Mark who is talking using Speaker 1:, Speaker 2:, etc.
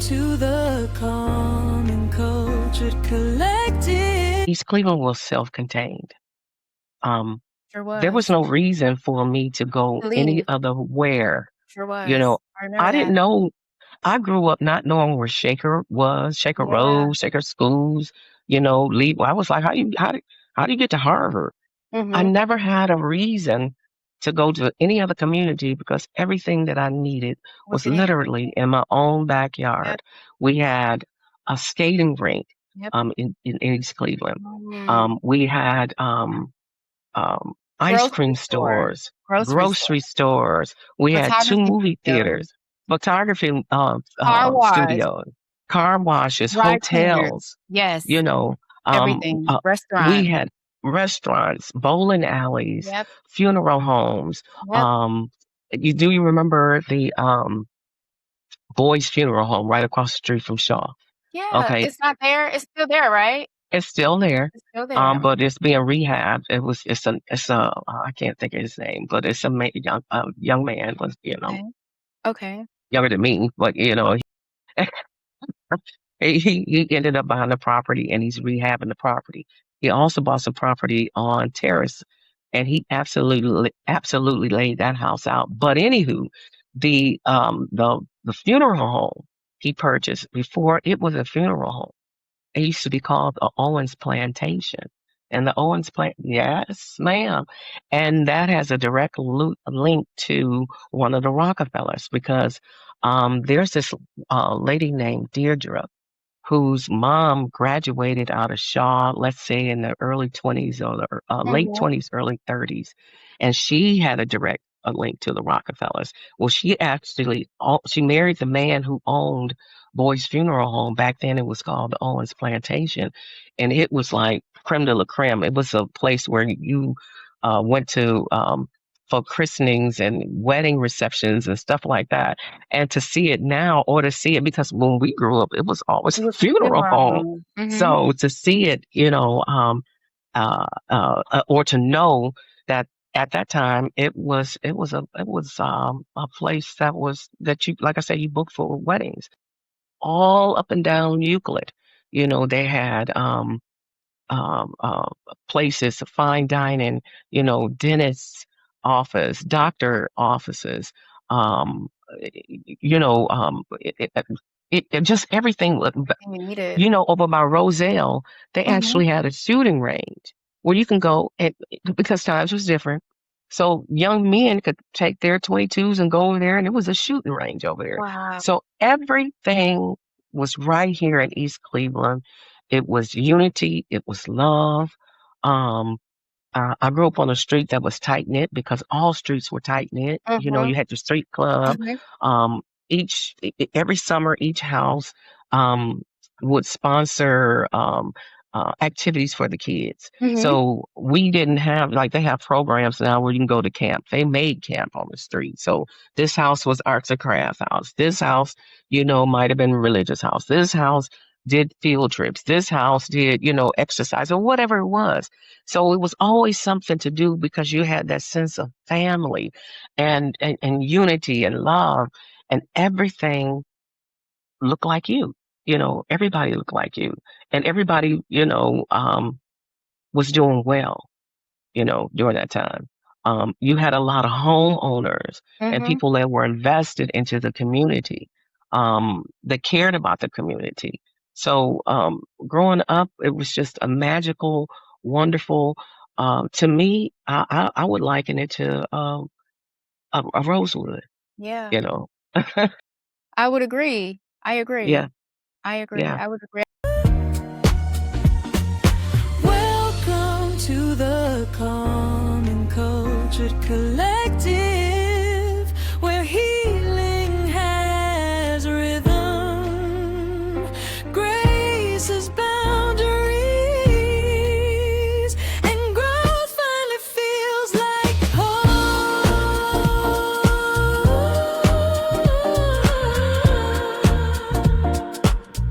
Speaker 1: to the calm and cultured collective.
Speaker 2: East Cleveland was self-contained. Um,
Speaker 3: Sure
Speaker 2: there was
Speaker 3: was.
Speaker 2: no reason for me to go
Speaker 3: To
Speaker 2: any
Speaker 3: leave.
Speaker 2: other where.
Speaker 3: Sure was.
Speaker 2: You know,
Speaker 3: I remember
Speaker 2: I didn't
Speaker 3: that.
Speaker 2: know. I grew up not knowing where Shaker was, Shaker
Speaker 3: Yeah.
Speaker 2: Road, Shaker Schools. Leave. I was like, how do you get to Harvard? I
Speaker 3: Mhm.
Speaker 2: never had a reason to go to any other community because everything that I needed
Speaker 3: Was
Speaker 2: was
Speaker 3: in East
Speaker 2: literally in my own
Speaker 3: Yep.
Speaker 2: backyard. We had a skating rink
Speaker 3: Yep.
Speaker 2: in East Cleveland.
Speaker 3: Mm.
Speaker 2: We had ice
Speaker 3: Grocery
Speaker 2: cream
Speaker 3: store.
Speaker 2: stores,
Speaker 3: Grocery store.
Speaker 2: grocery stores. We had two
Speaker 3: Photography
Speaker 2: movie
Speaker 3: studio.
Speaker 2: theaters, photography
Speaker 3: Car wash.
Speaker 2: studios, car washes,
Speaker 3: Dry cleaners.
Speaker 2: hotels.
Speaker 3: Yes.
Speaker 2: You know, um,
Speaker 3: Everything.
Speaker 2: uh, we
Speaker 3: Restaurant.
Speaker 2: had restaurants, bowling alleys,
Speaker 3: Yep.
Speaker 2: funeral homes.
Speaker 3: Yep.
Speaker 2: You remember the boys' funeral home right across the street from Shaw?
Speaker 3: Yeah.
Speaker 2: Okay,
Speaker 3: It's not there. It's still there, right?
Speaker 2: it's still there.
Speaker 3: It's still there.
Speaker 2: But it's being rehabbed. It's a I can't think of his name, but it's young man was,
Speaker 3: Okay. Okay.
Speaker 2: younger than me, but he ended up buying the property and he's rehabbing the property. He also bought some property on Terrace and he absolutely laid that house out. But anywho, the funeral home he purchased before it was a funeral home. It used to be called the Owens Plantation. And the Owens Plant, yes, ma'am. And that has a direct link to one of the Rockefellers because there's this lady named Deirdre whose mom graduated out of Shaw, let's say in the early 20s or the late
Speaker 3: Mhm.
Speaker 2: 20s, early 30s. And she had a direct link to the Rockefellers. Well, she married the man who owned Boyd's Funeral Home. Back then it was called the Owens Plantation. And it was like creme de la creme. It was a place where you went to for christenings and wedding receptions and stuff like that. And to see it now or to see it because when we grew up, it was always
Speaker 3: It
Speaker 2: a
Speaker 3: was a
Speaker 2: funeral
Speaker 3: funeral
Speaker 2: home.
Speaker 3: home. Mhm.
Speaker 2: So to see it, or to know that at that time it was a place that you, like I said, you booked for weddings all up and down Euclid. They had places, fine dining, dentist's office, doctor offices, um, just everything.
Speaker 3: You needed.
Speaker 2: Over by Roselle, they
Speaker 3: Mhm.
Speaker 2: actually had a shooting range where you can go and because times was different. So young men could take their 22s and go over there, and it was a shooting range over there.
Speaker 3: Wow.
Speaker 2: So everything was right here in East Cleveland. It was unity. It was love. Um, I grew up on a street that was tight knit because all streets were tight knit.
Speaker 3: Mhm.
Speaker 2: You had your street club.
Speaker 3: Mhm.
Speaker 2: Um, every summer, each house um, would sponsor activities for the kids.
Speaker 3: Mhm.
Speaker 2: So we didn't have like they have programs now where you can go to camp. They made camp on the street. So this house was arts and crafts house. This house, might have been religious house. This house did field trips. This house did, exercise or whatever it was. So it was always something to do because you had that sense of family and unity and love and everything looked like you. Everybody looked like you. And everybody, was doing well, during that time. You had a lot of homeowners and
Speaker 3: Mhm.
Speaker 2: people that were invested into the community, that cared about the community. So growing up, it was just a magical, wonderful. To me, I would liken it to a rosewood.
Speaker 3: Yeah.
Speaker 2: You know,
Speaker 3: I would agree. I agree.
Speaker 2: yeah,
Speaker 3: I agree.
Speaker 2: yeah.
Speaker 3: I would agree.
Speaker 1: Welcome to the calm.